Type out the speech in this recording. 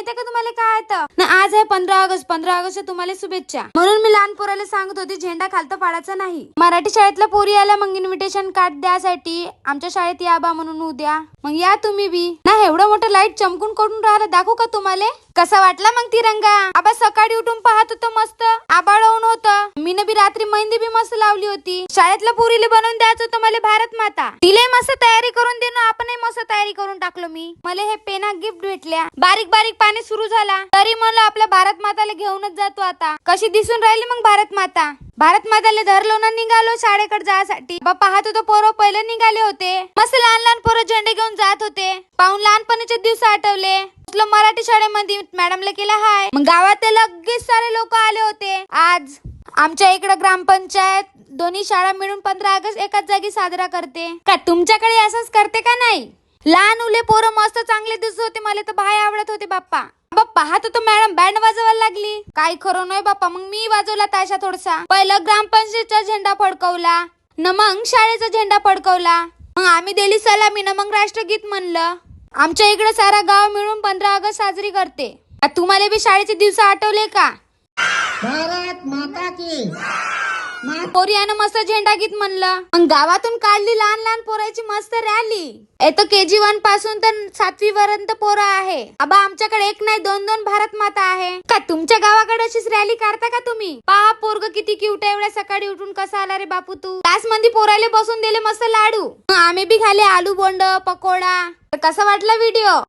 माहितीये का तुम्हाला काय येतं ना? आज आहे 15 ऑगस्ट. 15 ऑगस्ट तुम्हाला शुभेच्छा. म्हणून मी लहान पोराला सांगत होती झेंडा खालतं पाडायचा नाही. मराठी शाळेतल्या पोरी आल्या मग इन्व्हिटेशन कार्ड द्यासाठी आमच्या शाळेत या बा म्हणून उद्या. मग या तुम्ही बी ना. एवढं मोठं लाईट चमकून करून राहिलं, दाखवू का तुम्हाला कसा वाटला मग तिरंगा? आबा सकाळी उठून पाहत होतो, मस्त आबाळ होऊन होतं. मीनं बी रात्री मेहंदी बी मस्त लावली होती. शाळेतल्या पोरीला बनवून द्यायचं होतं मला भारत माता. तिला मस्त तयारी करून देणं, आपणही मस्त तयारी करून टाकलो मी. मला हे पेना गिफ्ट भेटल्या. बारीक बारीक पाणी सुरू झाला तरी म्हणलं आपल्या भारत माताला घेऊनच जातो आता. कशी दिसून राहिली मग भारत माता? भारत माताला धरलो ना निघालो शाळेकडे जायसाठी. पाहत होतो पोरं पहिले निघाले होते. मस्त लहान लहान पोरं झेंडे घेऊन जात होते. पाहून लहानपणीचे दिवस आठवले. मराठी शाळेमध्ये मॅडमला केला हाय. मग गावात लगेच सारे लोक आले होते. आज आमच्या इकडे ग्रामपंचायत दोन्ही शाळा मिळून 15 ऑगस्ट एकाच जागी साजरा करते. का तुमच्याकडे असंच करते का नाही? लहान उले पोरं मस्त चांगले दिसत होते. मला तर भाई आवडत होते बाप्पा. पाहत होतो मॅडम बँड वाजवायला लागली. काही खरं नाही बाप्पा. मग मी वाजवला ताशा थोडसा. पहिलं ग्रामपंचायतचा झेंडा फडकवला न मग शाळेचा झेंडा फडकवला. मग आम्ही दिली सलामी न मग राष्ट्रगीत म्हणलं. आमच्या इकडे सारा गाव मिळून 15 ऑगस्ट साजरी करते. तुम्हाला बी शाळेचे दिवस आठवले का? भारत माता की पोरियानं मस्त झेंडा गीत म्हणलं. मग गावातून काढली लहान लहान पोराची मस्त रॅली. येतो KG1 पासून तर 7वी पर्यंत पोरं आहे. आबा आमच्याकडे एक नाही दोन दोन भारत माता आहे. का तुमच्या गावाकडे अशीच रॅली काढता का तुम्ही? पहा पोरग किती क्यूट आहे. एवढ्या सकाळी उठून कसा आला रे बापू तू? क्लास मध्ये पोराले बसून दिले मस्त लाडू. आम्ही बी खाले आलू बोंड पकोडा. कसा वाटला व्हिडिओ?